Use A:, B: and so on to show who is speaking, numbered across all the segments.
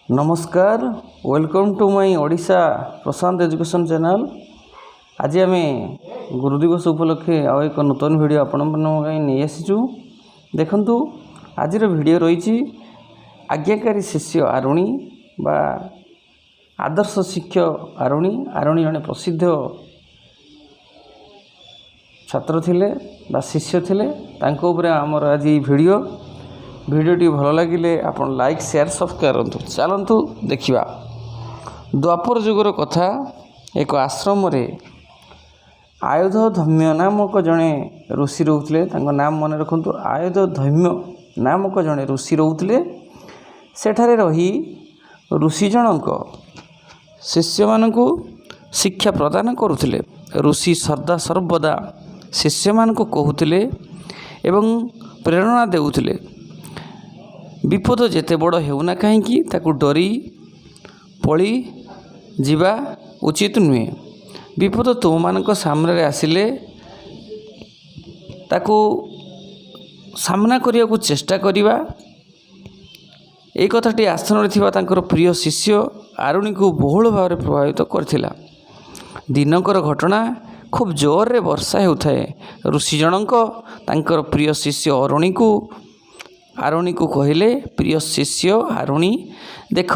A: नमस्कार welcome to my Odisha Prashant education channel. आज आम गुरुदिवस उपलक्षे आउ एक नूतन वीडियो आपण नहीं आसीचु। देखंतु आज वीडियो रही आज्ञाकारी शिष्य आरुणी बा आदर्श शिक्षक आरुणी आरुणी जड़े प्रसिद्ध छात्र थिले बा शिष्य थिले। तांको उपरे आमर आज वीडियोटी भल लगिले आपण लाइक शेयर सब्सक्राइब करंतु। चलंतु देखिबा द्वापर जुगर कथा। एक आश्रम रे आयुध धम्य नामक जड़े ऋषि रोते। नाम मन रखु आयुध धम्य नामक जड़े ऋषि रोते। सेठारे रही ऋषि जनक शिष्य मानकु शिक्षा प्रदान करुथिले। ऋषि सदा सर्वदा शिष्य मानकु कहूथिले एवं प्रेरणा देउथिले। विपद जेते बड़ हेउना कहीं ताकू डरी पड़ी जीवा उचित नुहे। विपद तुम मानक सामने आसिले ताकू सामना करिया को चेष्टा करिवा। एक कथाटी आश्रम थिबा तांकर प्रिय शिष्य आरुणी को बहुल भाव प्रभावित करथिला। दिनकर घटना खूब जोर रे वर्षा हेउथाए। ऋषि जनक तांकर प्रिय शिष्य आरुणी को कहले, प्रिय शिष्य आरुणी देख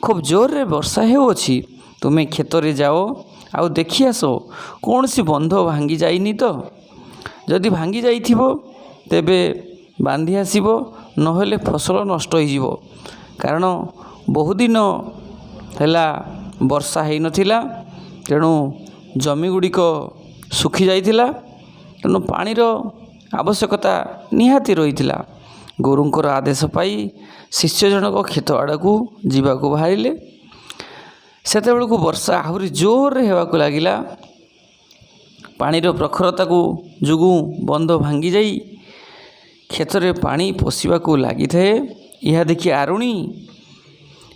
A: खूब जोर रे वर्षा हेउछि, तुमे खेत रे जाओ आउ देखि आसो कौन सी बंध भांगी जाइनी तो। जदि भांगी जाइथिबो तेबे बांधी आसीबो, नहेले फसल नष्ट हो जिवो। कारण बहुदिन हैला वर्षा हेइ नथिला, तेणु जमी गुड़िक सुखी जाइथिला। तेणु पानीर आवश्यकता निहाती रहिथिला। गुरुंकर आदेश पाई शिष्य जनक खेत आड़कू जीवाकू बाहरिले। सेतेबेलकू वर्षा आहुरी जोर हेबाकू लागिला। पानीर प्रखरता को जुगु बंध भांगी जाई खेतरे पानी पशिबाकू लगी थाए। यह देखि आरुणी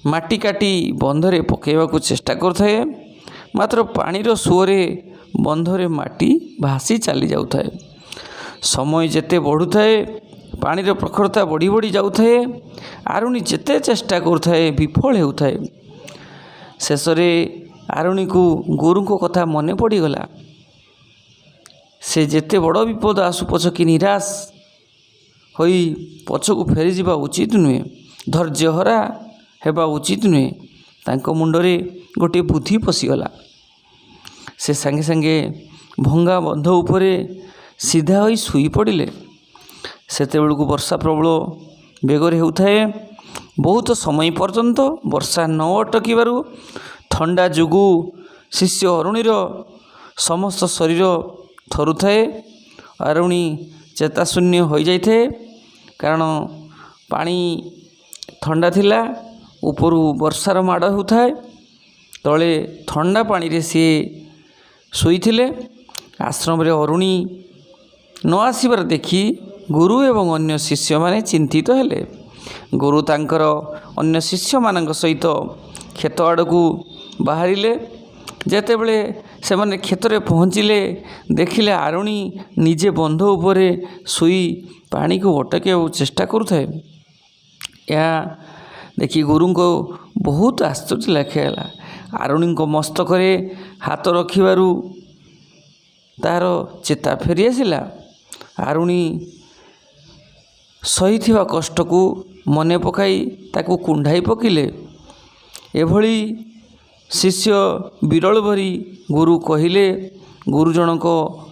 A: माटी काटी बंधरे पकेबाकू चेष्टा करथाए, मात्र पानीर सुअरे बंधरे माटी भासी चली जाउथाए। समय जेते बढ़ुथाए पानीर प्रखरता बढ़ी बढ़ी जाउथाए। आरुणी जेते चेष्टा करुथाए विफल हेउथाए। शेषरे आरुणी को गुरु को कथा मने पड़गला। से जेते बड़ विपद आसु पछकी निराश होई पछकू फेरी जावा उचित नुहे, धैर्यहरा हेबा उचित नुहे। तांको मुंडरे गोटे बुद्धि पशिगला। से संगे संगे भंगा बंध उपरे सीधा होई शुई पड़िले। सेतेबेलकू वर्षा प्रबल बेगर हेउथाए। बहुत समय पर्यंत वर्षा न अटकिबारु ठंडा जुगु शिष्य अरुणीर समस्त शरीर थरुथाए। आरुणी चेताशून्य हो जाइए, कारण पानी ठंडा थिला, उपरु वर्षार माड़ होउथाए, तले ठंडा पानी रे सी शोइथिले। आश्रम रे अरुणी न आसिबार देखि गुरु एवं अन्य शिष्य माने चिंतित हेले। गुरु तांकर अन्य शिष्य मानक सहित खेत आड़कू बाहरिले। जेतेबेले से माने खेतरे पहुँचिले देखिले आरुणी निजे बंध उपरे शुई पानी को अटके चेष्टा करुथाए। या देखि गुरु को बहुत आश्चर्य लखेला। आरुणी को मस्तक हाथ रखिबारु तार चेता फेरी आसिला। आरुणी सही थिबा कष्ट को मने पकाई ताकू कुंढाई पकिले। एभली शिष्य विरल भरी गुरु कहिले। गुरु जनक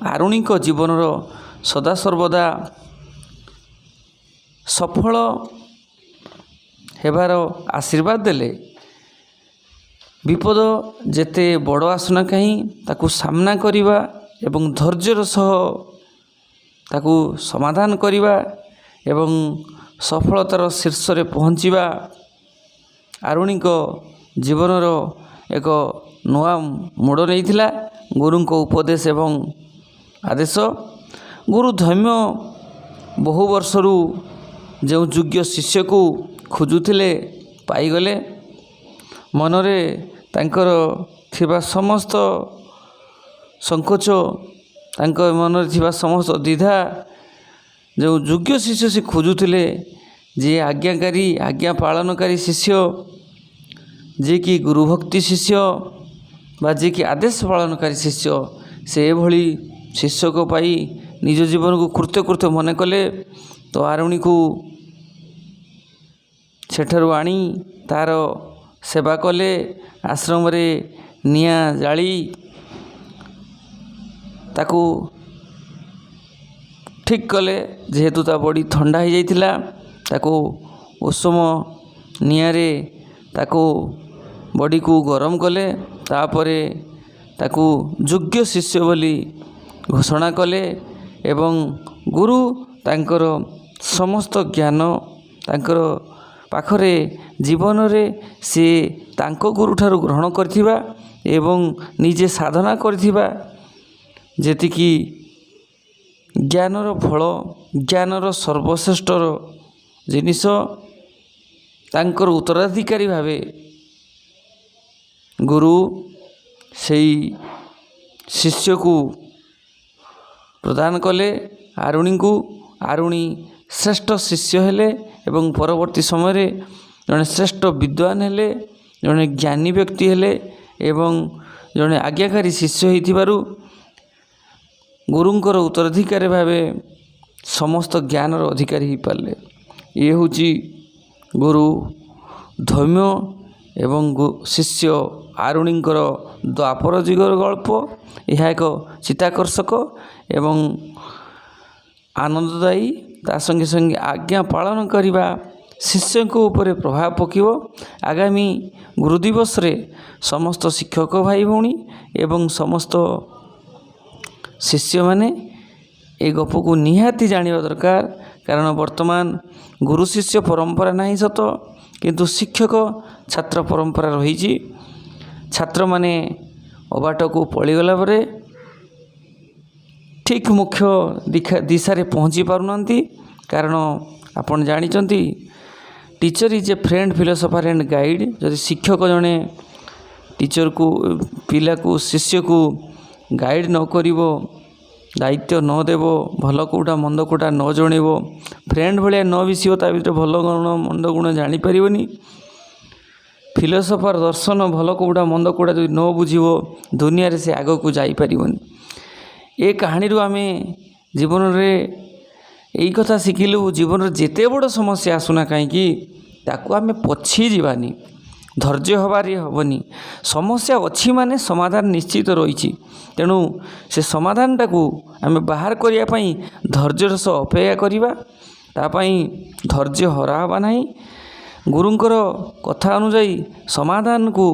A: आरुणी को जीवनर सदा सर्वदा सफल हेबार आशीर्वाद देले। विपद जेते बड़ आसुना कहीं ताकू सामना करिबा एवं धैर्यर सह ताकू समाधान करिबा एवं सफलतार शीर्ष रे पहुँचवा आरुणी को जीवनर एक नुआ मोड़ नहीं। गुरु को उपदेश एवं आदेश। गुरु धम्य बहु वर्षरु जो योग्य शिष्य को खोजुथिले पाईगले। मनरे तांकर थिबा समस्त संकोच, तांकर मनरे थिबा समस्त द्विधा जो योग्य शिष्य से खोजुथिले, जे आज्ञाकारी आज्ञा पालनकारी शिष्य ଯିଏକି ଗୁରୁଭକ୍ତି ଶିଷ୍ୟ ବା ଯିଏକି ଆଦେଶ ପାଳନକାରୀ ଶିଷ୍ୟ, ସେ ଏଭଳି ଶିଷ୍ୟକ ପାଇ ନିଜ ଜୀବନକୁ କୃତ୍ୟ ମନେ କଲେ। ତ ଆରୁଣିକୁ ସେଠାରୁ ଆଣି ତା'ର ସେବା କଲେ, ଆଶ୍ରମରେ ନିଆଁ ଜାଳି ତାକୁ ଠିକ୍ କଲେ। ଯେହେତୁ ତା ବଡ଼ି ଥଣ୍ଡା ହୋଇଯାଇଥିଲା, ତାକୁ ଉଷୁମ ନିଆଁରେ ତାକୁ ବଡ଼ିକୁ ଗରମ କଲେ। ତାପରେ ତାକୁ ଯୋଗ୍ୟ ଶିଷ୍ୟ ବୋଲି ଘୋଷଣା କଲେ ଏବଂ ଗୁରୁ ତାଙ୍କର ସମସ୍ତ ଜ୍ଞାନ ତାଙ୍କର ପାଖରେ ଜୀବନରେ ସେ ତାଙ୍କ ଗୁରୁଠାରୁ ଗ୍ରହଣ କରିଥିବା ଏବଂ ନିଜେ ସାଧନା କରିଥିବା ଯେତିକି ଜ୍ଞାନର ଫଳ, ଜ୍ଞାନର ସର୍ବଶ୍ରେଷ୍ଠର ଜିନିଷ ତାଙ୍କର ଉତ୍ତରାଧିକାରୀ ଭାବେ ଗୁରୁ ସେଇ ଶିଷ୍ୟକୁ ପ୍ରଦାନ କଲେ ଆରୁଣିଙ୍କୁ। ଆରୁଣି ଶ୍ରେଷ୍ଠ ଶିଷ୍ୟ ହେଲେ ଏବଂ ପରବର୍ତ୍ତୀ ସମୟରେ ଜଣେ ଶ୍ରେଷ୍ଠ ବିଦ୍ୱାନ ହେଲେ, ଜଣେ ଜ୍ଞାନୀ ବ୍ୟକ୍ତି ହେଲେ ଏବଂ ଜଣେ ଆଜ୍ଞାକାରୀ ଶିଷ୍ୟ ହୋଇଥିବାରୁ ଗୁରୁଙ୍କର ଉତ୍ତରାଧିକାରୀ ଭାବେ ସମସ୍ତ ଜ୍ଞାନର ଅଧିକାରୀ ହୋଇପାରିଲେ। ଇଏ ହେଉଛି ଗୁରୁ ଧୌମ୍ୟ ଏବଂ ଶିଷ୍ୟ ଆରୁଣିଙ୍କର ଦ୍ୱାପର ଯୁଗର ଗଳ୍ପ। ଏହା ଏକ ଚିତ୍ତାକର୍ଷକ ଏବଂ ଆନନ୍ଦଦାୟୀ, ତା ସଙ୍ଗେ ସଙ୍ଗେ ଆଜ୍ଞା ପାଳନ କରିବା ଶିଷ୍ୟଙ୍କ ଉପରେ ପ୍ରଭାବ ପକାଇବ। ଆଗାମୀ ଗୁରୁ ଦିବସରେ ସମସ୍ତ ଶିକ୍ଷକ ଭାଇ ଭଉଣୀ ଏବଂ ସମସ୍ତ ଶିଷ୍ୟମାନେ ଏ ଗପକୁ ନିହାତି ଜାଣିବା ଦରକାର। କାରଣ ବର୍ତ୍ତମାନ ଗୁରୁ ଶିଷ୍ୟ ପରମ୍ପରା ନାହିଁ ସତ, କିନ୍ତୁ ଶିକ୍ଷକ ଛାତ୍ର ପରମ୍ପରା ରହିଛି। ଛାତ୍ରମାନେ ଅବାଟକୁ ପଳିଗଲା ପରେ ଠିକ୍ ମୁଖ୍ୟ ଦିଶାରେ ପହଞ୍ଚି ପାରୁନାହାନ୍ତି। କାରଣ ଆପଣ ଜାଣିଛନ୍ତି, teacher is a friend, philosopher and guide. ଯଦି ଶିକ୍ଷକ ଜଣେ ଟିଚରକୁ, ପିଲାକୁ, ଶିଷ୍ୟକୁ ଗାଇଡ଼ ନ କରିବ, ଦାୟିତ୍ୱ ନ ଦେବ, ଭଲ କେଉଁଟା ମନ୍ଦ କେଉଁଟା ନ ଜଣେଇବ, ଫ୍ରେଣ୍ଡ ଭଳିଆ ନ ମିଶିବ, ତା ଭିତରେ ଭଲ ଗୁଣ ମନ୍ଦ ଗୁଣ ଜାଣିପାରିବନି। ଫିଲୋସଫର ଦର୍ଶନ ଭଲ କେଉଁଟା ମନ୍ଦ କେଉଁଟା ଯଦି ନ ବୁଝିବ, ଦୁନିଆରେ ସେ ଆଗକୁ ଯାଇପାରିବନି। ଏ କାହାଣୀରୁ ଆମେ ଜୀବନରେ ଏଇ କଥା ଶିଖିଲୁ, ଜୀବନରେ ଯେତେ ବଡ଼ ସମସ୍ୟା ଆସୁନା କାହିଁକି ତାକୁ ଆମେ ପଛେଇ ଯିବାନି, ଧୈର୍ଯ୍ୟ ହେବାରେ ହେବନି। ସମସ୍ୟା ଅଛି ମାନେ ସମାଧାନ ନିଶ୍ଚିତ ରହିଛି। ତେଣୁ ସେ ସମାଧାନଟାକୁ ଆମେ ବାହାର କରିବା ପାଇଁ ଧୈର୍ଯ୍ୟର ସହ ଅପେକ୍ଷା କରିବା। ତା ପାଇଁ ଧୈର୍ଯ୍ୟ ହରା ହେବା ନାହିଁ। ଗୁରୁଙ୍କର କଥା ଅନୁଯାୟୀ ସମାଧାନକୁ